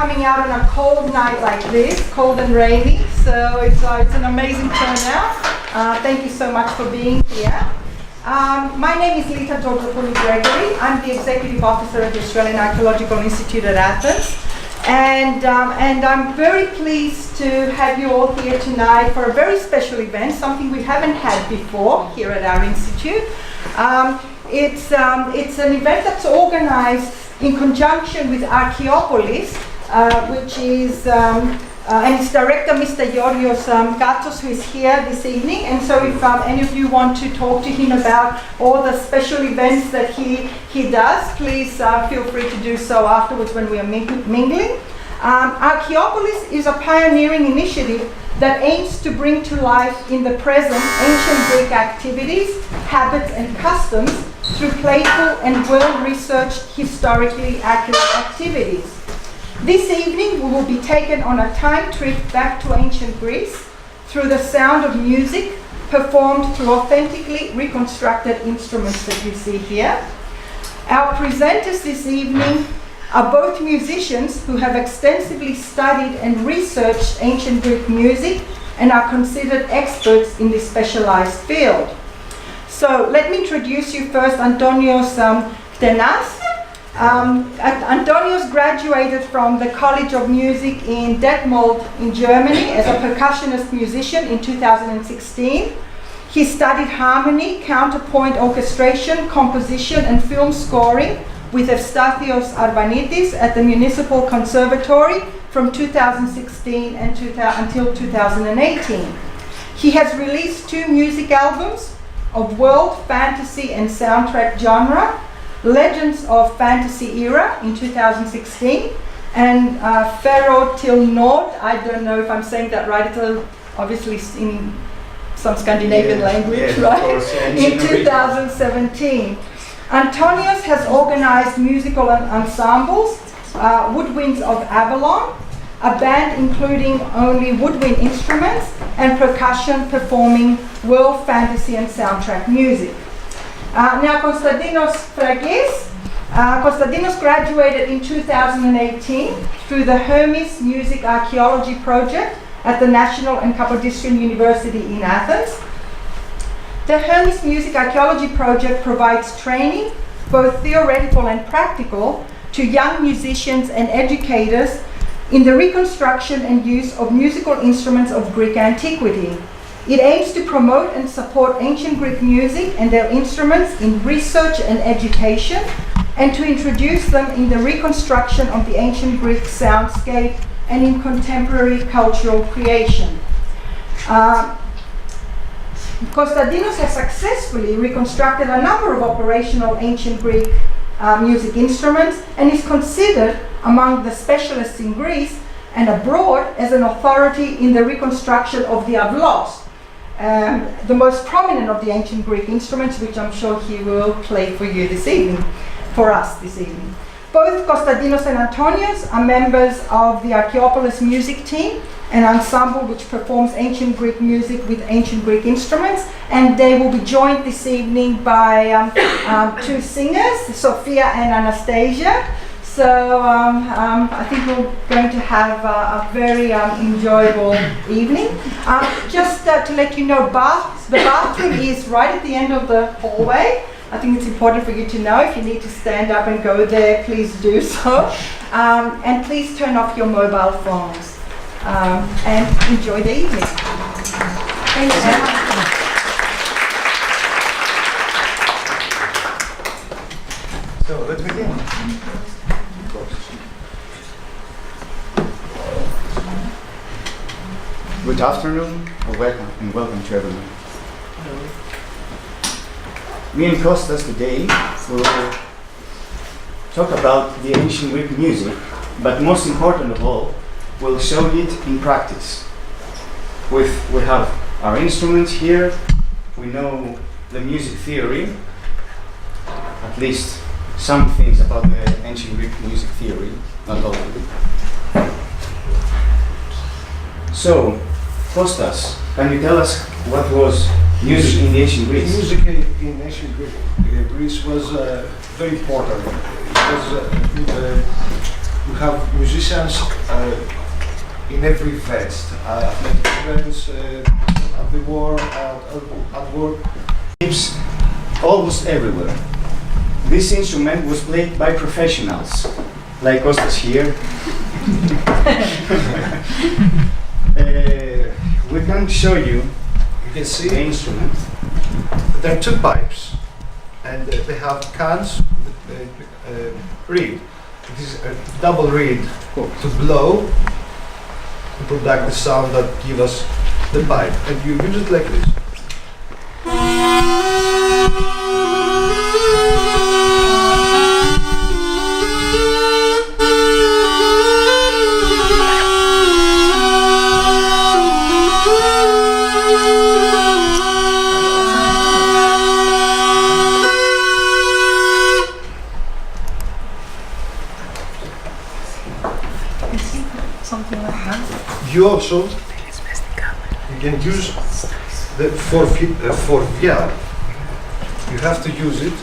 coming out on a cold night like this, cold and rainy, so it's an amazing turnout. Thank you so much for being here. My name is Lita Georgopoulou-Gregory. I'm the Executive Officer of the Australian Archaeological Institute at Athens. And I'm very pleased to have you all here tonight for a very special event, something we haven't had before here at our institute. It's an event that's organized in conjunction with Archaeopolis, which is, and its director, Mr. Yorios Gatos, who is here this evening. And so if any of you want to talk to him about all the special events that he does, please feel free to do so afterwards when we are mingling. Archaeopolis is a pioneering initiative that aims to bring to life in the present ancient Greek activities, habits and customs through playful and well-researched, historically accurate activities. This evening we will be taken on a time trip back to ancient Greece through the sound of music performed through authentically reconstructed instruments that you see here. Our presenters this evening are both musicians who have extensively studied and researched ancient Greek music and are considered experts in this specialized field. So let me introduce you first Antonios Ktenas. Antonios graduated from the College of Music in Detmold in Germany as a percussionist musician in 2016. He studied harmony, counterpoint orchestration, composition and film scoring with Evstathios Arbanitis at the Municipal Conservatory from 2016 until 2018. He has released 2 music albums of world, fantasy and soundtrack genre, Legends of Fantasy Era in 2016, and Pharaoh Till Nord, I don't know if I'm saying that right, it's obviously in some Scandinavian language, right? Course, in 2017. Antonios has organized musical ensembles, Woodwinds of Avalon, a band including only woodwind instruments and percussion performing world fantasy and soundtrack music. Now Konstantinos Frangkis. Konstantinos graduated in 2018 through the Hermes Music Archaeology Project at the National and Kapodistrian University in Athens. The Hermes Music Archaeology Project provides training, both theoretical and practical, to young musicians and educators in the reconstruction and use of musical instruments of Greek antiquity. It aims to promote and support ancient Greek music and their instruments in research and education, and to introduce them in the reconstruction of the ancient Greek soundscape and in contemporary cultural creation. Konstantinos has successfully reconstructed a number of operational ancient Greek music instruments and is considered among the specialists in Greece and abroad as an authority in the reconstruction of the avlos, the most prominent of the ancient Greek instruments, which I'm sure he will play for you this evening, for us this evening. Both Konstantinos and Antonios are members of the Archaeopolis music team, an ensemble which performs ancient Greek music with ancient Greek instruments, and they will be joined this evening by 2 singers, Sophia and Anastasia. So I think we're going to have a very enjoyable evening. Just to let you know, the bathroom is right at the end of the hallway. I think it's important for you to know. If you need to stand up and go there, please do so. And please turn off your mobile phones. And enjoy the evening. Thank you so much. So let's begin. Good afternoon, or welcome to everyone. Me and Kostas today will talk about the ancient Greek music, but most important of all, we'll show it in practice. We have our instruments here, we know the music theory, at least some things about the ancient Greek music theory, not all of it. So, Kostas, can you tell us what was music in the ancient Greece? Music in ancient Greece was very important. It was We have musicians in every vest, athletic events, at the war, at work. It's almost everywhere. This instrument was played by professionals, like Kostas here. We can show you You can see the instrument. there are two pipes, and they have cans, reed. It is a double reed to blow to produce the sound that gives us the pipe, and you use it like this. Something like that. You also can use the for vial. You have to use it.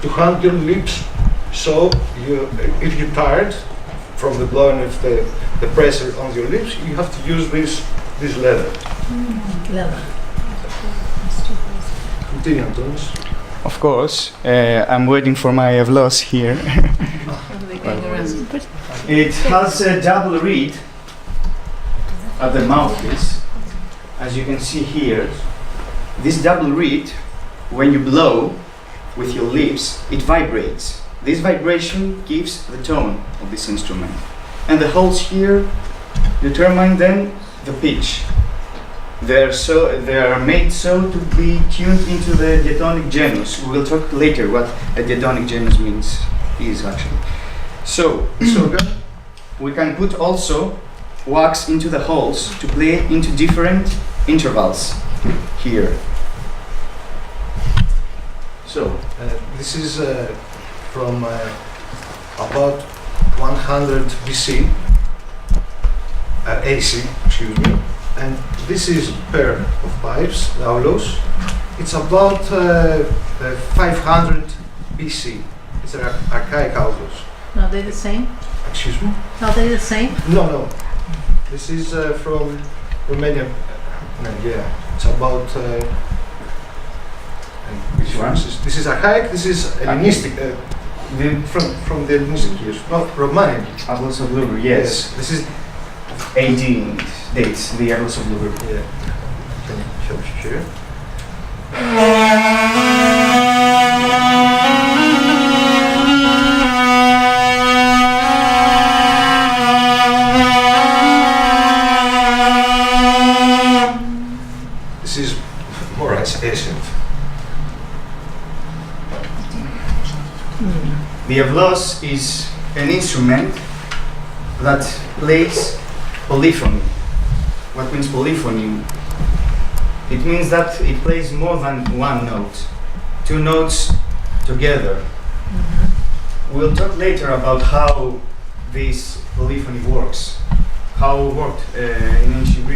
To hand your lips, so if you're tired from the blowing of the pressure on your lips, you have to use this leather. Leather. Continue, Antonis. Of course, I'm waiting for my avlos here. It has a double reed at the mouthpiece, as you can see here. This double reed, when you blow with your lips, it vibrates. This vibration gives the tone of this instrument. And the holes here determine then the pitch. They are made so to be tuned into the diatonic genus. We will talk later what a diatonic genus is actually. So we can put also wax into the holes to play into different intervals here. So This is from about 100 BC, AC, excuse me, and this is a pair of pipes, the aulos. It's about 500 BC. It's an archaic aulos. Are they the same? Excuse me? Are they the same? No. This is from Romania. Yeah, it's about. which one? This is archaic. This is Hellenistic. From the Hellenistic years, not Romanian. Avlos of Luger, yes. This is. AD dates, the Avlos of Luger. Yeah. Can you show me here? This is more ancient. The avlos is an instrument that plays polyphony. What means polyphony? It means that it plays more than one note, two notes together. We'll talk later about how this polyphony works, how it worked in ancient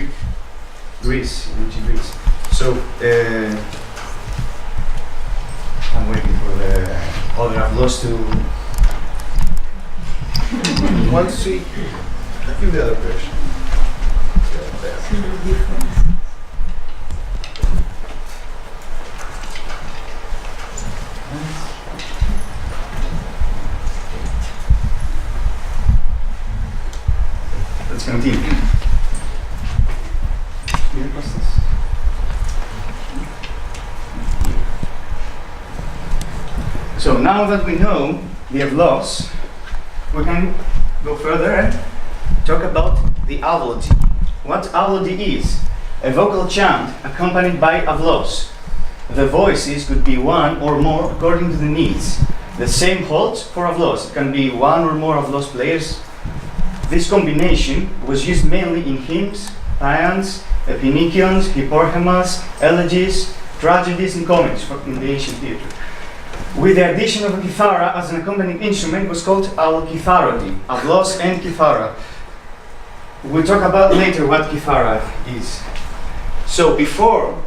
Greece. So I'm waiting for the other avlos to. You want to see? Give the other version. Let's continue. So now that we know the avlos, we can go further and talk about the avlody. What avlody is? A vocal chant accompanied by avlos. The voices could be one or more according to the needs. The same holds for avlos. It can be one or more avlos players. This combination was used mainly in hymns, paeans, epinikions, hyporhemas, elegies, tragedies, and comedies in the ancient theatre. With the addition of a kithara as an accompanying instrument was called al-kitharody, avlos and kithara. we'll talk about later what kithara is. So before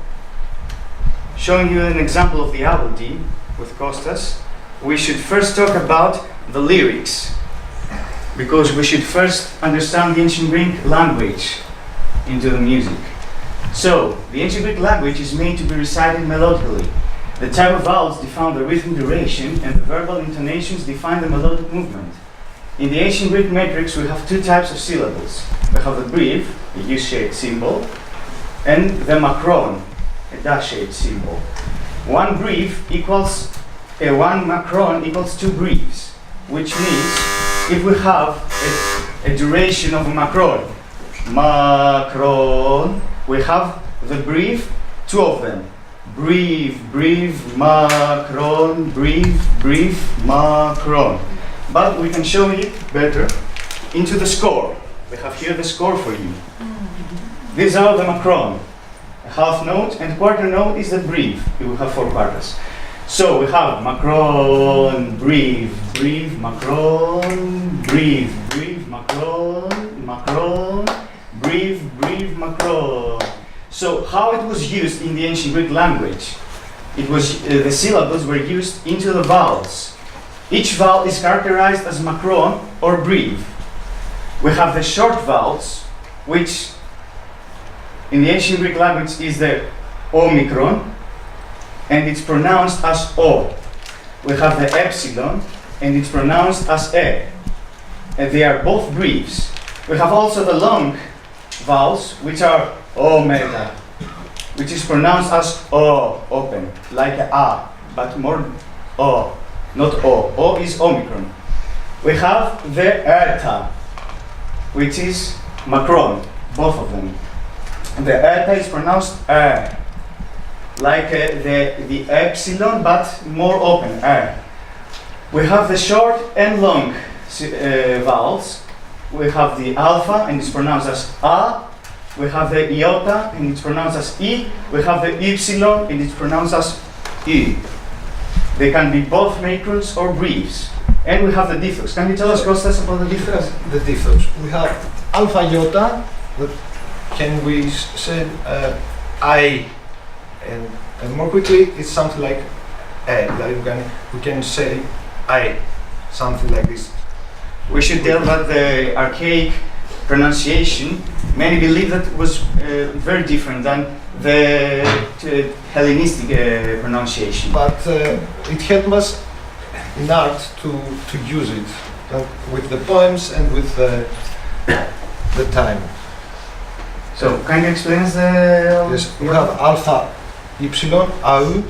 showing you an example of the melody with Kostas, we should first talk about the lyrics, because we should first understand the ancient Greek language into the music. So, the ancient Greek language is made to be recited melodically. The type of vowels define the rhythm duration, and the verbal intonations define the melodic movement. In the ancient Greek metrics, we have two types of syllables. We have the breve, a U-shaped symbol, and the macron, a dash-shaped symbol. One macron equals two breves, which means if we have a duration of a macron, we have the breve, two of them. Breve, macron, breve, macron. But we can show it better into the score. We have here the score for you. These are the macron. A half note and quarter note is the breve. We will have 4 quarters. So we have macron, breve, macron, breve, macron, breve, macron. So how it was used in the ancient Greek language? It was the syllables were used into the vowels. Each vowel is characterized as macron or breve. We have the short vowels, which in the ancient Greek language is the omicron, and it's pronounced as O. We have the epsilon, and it's pronounced as E. And they are both breves. We have also the long vowels, which are omega, which is pronounced as O, open, like a, but more O, not O. O is omicron. We have the eta, which is macron, both of them. The eta is pronounced like the epsilon, but more open. We have the short and long vowels. We have the alpha, and it's pronounced as A. We have the iota, and it's pronounced as I. We have the epsilon, and it's pronounced as I. They can be both macrons or breves. And we have the differs. Can you tell us, Kostas, about the differs? The differs. We have alpha iota, that can we say I, and more quickly it's something like we can say I, something like this. We should tell that the archaic pronunciation, many believe that was very different than the Hellenistic pronunciation. But it helped us in art to use it with the poems and with the time. So, can you explain us the... Yes, we have alpha, epsilon, au,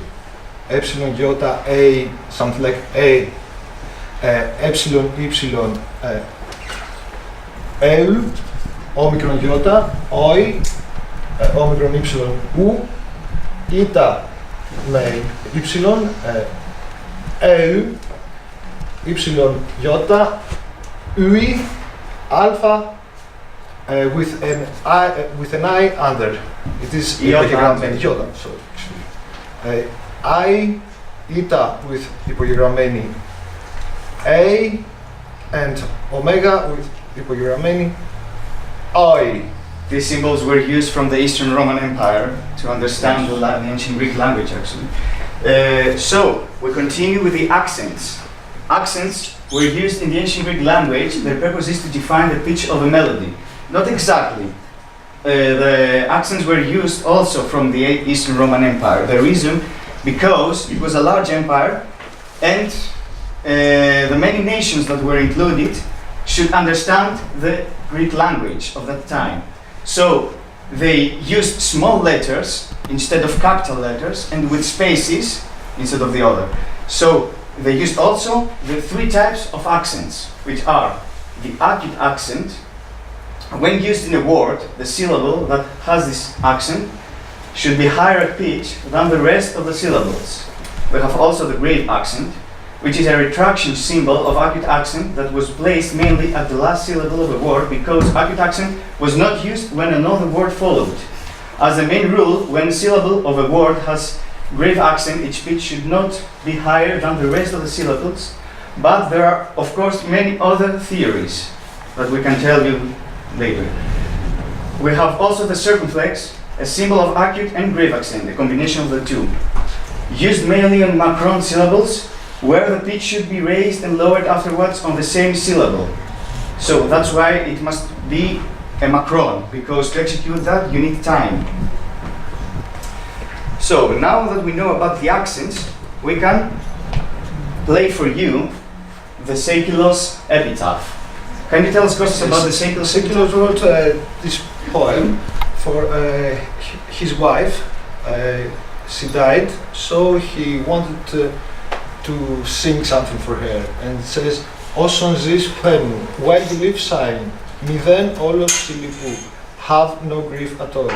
epsilon, iota, a, something like a, epsilon, eu, omicron, iota, oi, omicron, epsilon, u, eta, epsilon, eu, epsilon, iota, ui, alpha, with an I under. It is Iota. iota. So I, eta with hypogrammatic A, and omega with hypogrammatic I. These symbols were used from the Eastern Roman Empire to understand the ancient Greek language, actually. So, we continue with the accents. Accents were used in the ancient Greek language. Their purpose is to define the pitch of a melody. Not exactly. The accents were used also from the Eastern Roman Empire. The reason, because it was a large empire, and the many nations that were included should understand the Greek language of that time. So they used small letters instead of capital letters, and with spaces instead of the other. So they used also the 3 types of accents, which are the acute accent. When used in a word, the syllable that has this accent should be higher pitch than the rest of the syllables. We have also the grave accent, which is a retraction symbol of acute accent that was placed mainly at the last syllable of a word, because acute accent was not used when another word followed. As a main rule, when a syllable of a word has grave accent, its pitch should not be higher than the rest of the syllables, but there are, of course, many other theories that we can tell you later. We have also the circumflex, a symbol of acute and grave accent, a combination of the two. Used mainly on macron syllables, where the pitch should be raised and lowered afterwards on the same syllable. So that's why it must be a macron, because to execute that you need time. So now that we know about the accents, we can play for you the Seikilos epitaph. Can you tell us, Kostas, about the Seikilos epitaph? Seikilos wrote this poem for his wife. She died, so he wanted to sing something for her. And it says, Όσον ζεις πέμου, while you live sighing, μηδέν όλος συλληπού, have no grief at all.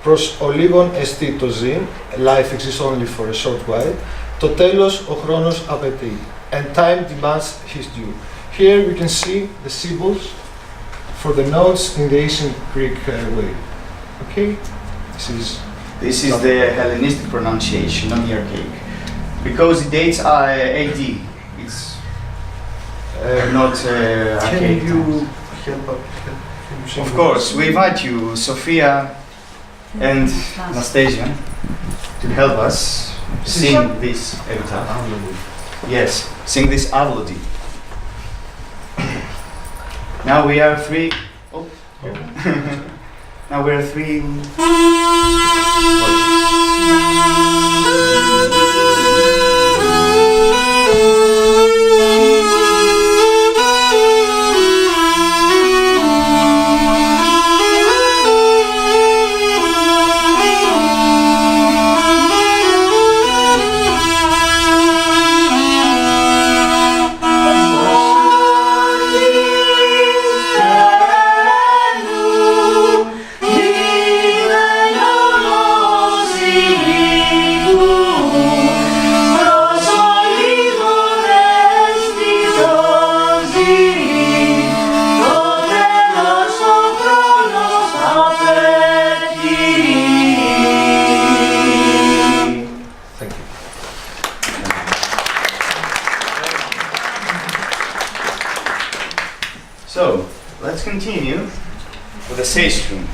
Προς ο λίγον εστί το ζήν, life exists only for a short while, το τέλος ο χρόνος απαιτεί, and time demands his due. Here we can see the symbols for the notes in the ancient Greek way. Okay? This is the Hellenistic pronunciation, not the archaic. Because it dates AD. It's not archaic. Can you times. help sing Of course, we invite you, Sophia and Anastasia, to help us sing this epitaph. Yes, sing this avlody. Now we are three. Oh. Now we are three. So, let's continue with the seistrum.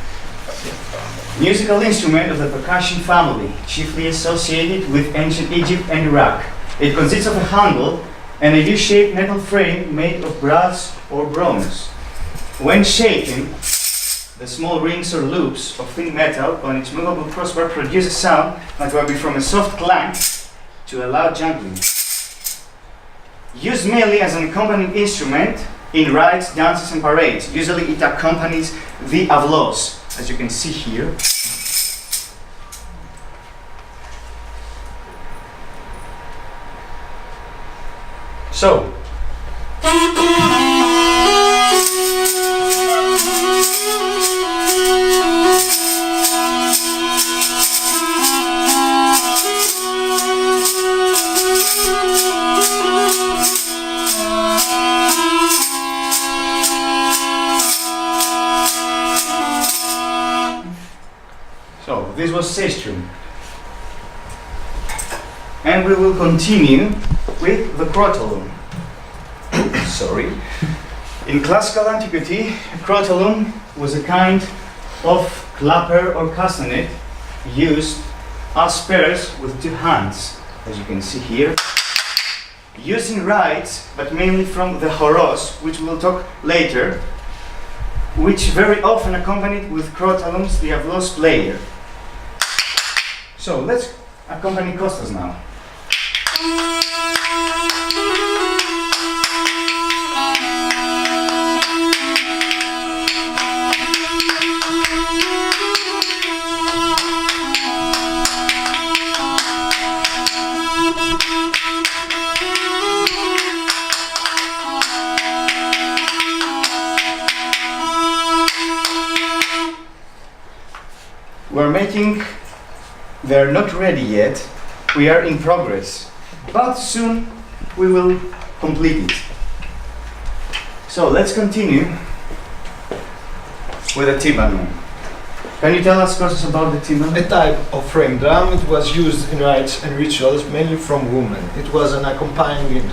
Musical instrument of the percussion family, chiefly associated with ancient Egypt and Iraq. It consists of a handle and a U-shaped metal frame made of brass or bronze. When shaken, the small rings or loops of thin metal on its movable crossbar produce a sound that will be from a soft clank to a loud jangling. Used mainly as an accompanying instrument in rites, dances and parades. Usually it accompanies the avlos, as you can see here. So, this was seistrum. And we will continue with the crotallum. Sorry. In classical antiquity, a crotallum was a kind of clapper or castanet used as pairs with two hands, as you can see here. Used in rites, but mainly from the horos, which we'll talk later, which very often accompanied with crotallums the avlos player. So let's accompany Kostas now. We're making, they're not ready yet, we are in progress, but soon we will complete it. So let's continue with the timpano. Can you tell us, Kostas, about the timpano? A type of frame drum. It was used in rites and rituals mainly from women. It was an accompanying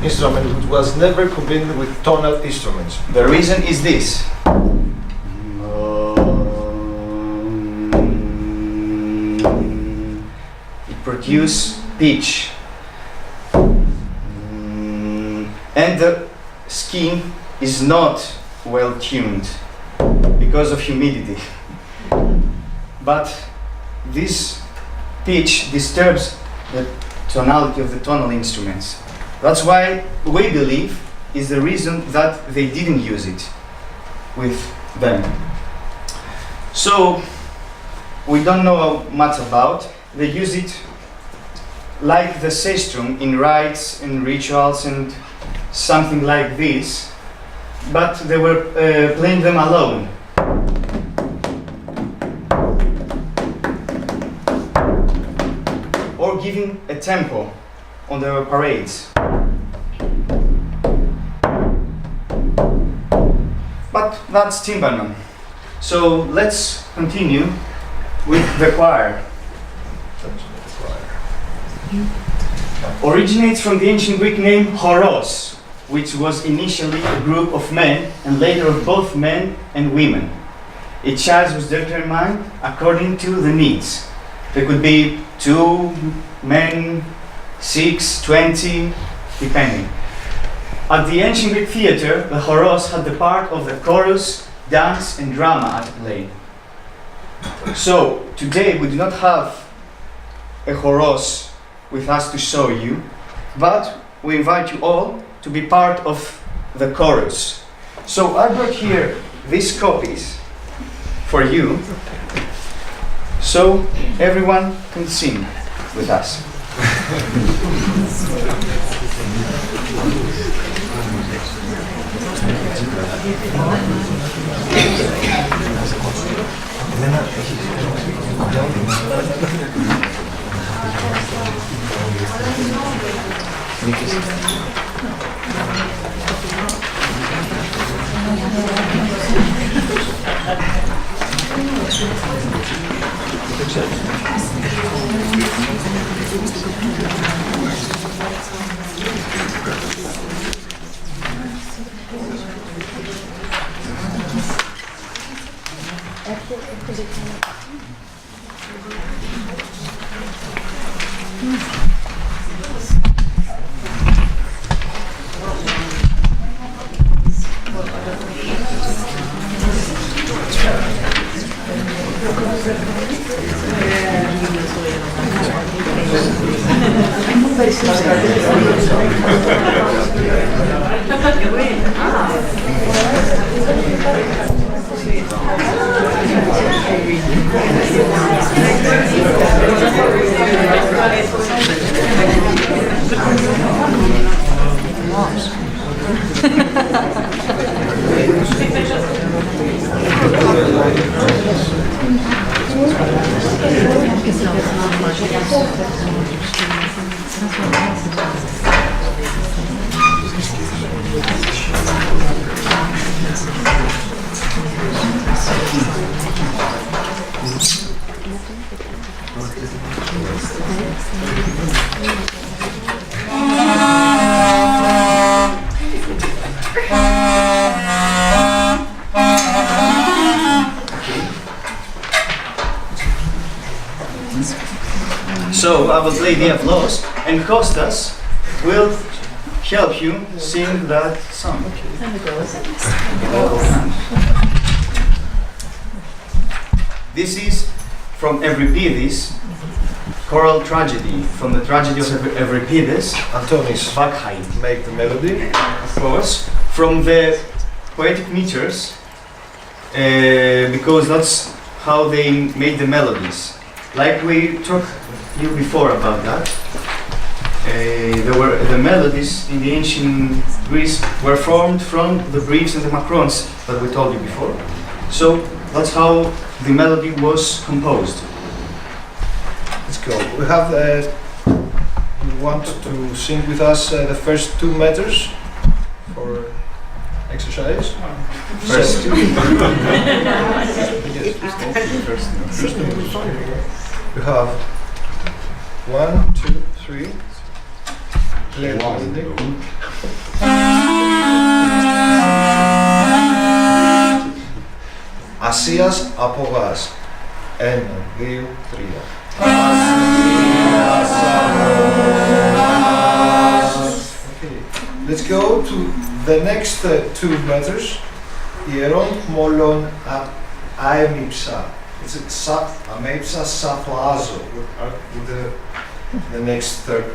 instrument which was never combined with tonal instruments. The reason is this. produce pitch. And the skin is not well tuned because of humidity. But this pitch disturbs the tonality of the tonal instruments. That's why we believe is the reason that they didn't use it with them. So we don't know much about. They use it like the sistrum in rites and rituals and something like this, but they were playing them alone. Or giving a tempo on the parades. But that's timpano. So let's continue with the choir. Originates from the ancient Greek name horos, which was initially a group of men and later of both men and women. Each size was determined according to the needs. There could be 2 men, 6, 20, depending. At the ancient Greek theatre, the horos had the part of the chorus, dance and drama at play. So, today we do not have a horos with us to show you, but we invite you all to be part of the chorus. So I brought here these copies for you, so everyone can sing with us. So I will play the applause, and Kostas will help you sing that song. This is from Euripides, choral tragedy, from the tragedy of Euripides. Antonis Bakhai, make the melody. of course, from the poetic meters, because that's how they made the melodies. Like we talked you before about that. There were the melodies in the ancient Greece were formed from the breves and the macrons that we told you before. So that's how the melody was composed. Let's go. We have. You want to sing with us the first 2 meters for exercise? First two. We have 1, 2, 3. Ασίας από γας. 1, 2, 3. The next 2 meters, Ieron Molon Aemipsa. It's a Amepsa Saplazo with the next 5th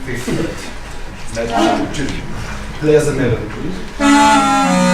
meter. Play as the melody, please.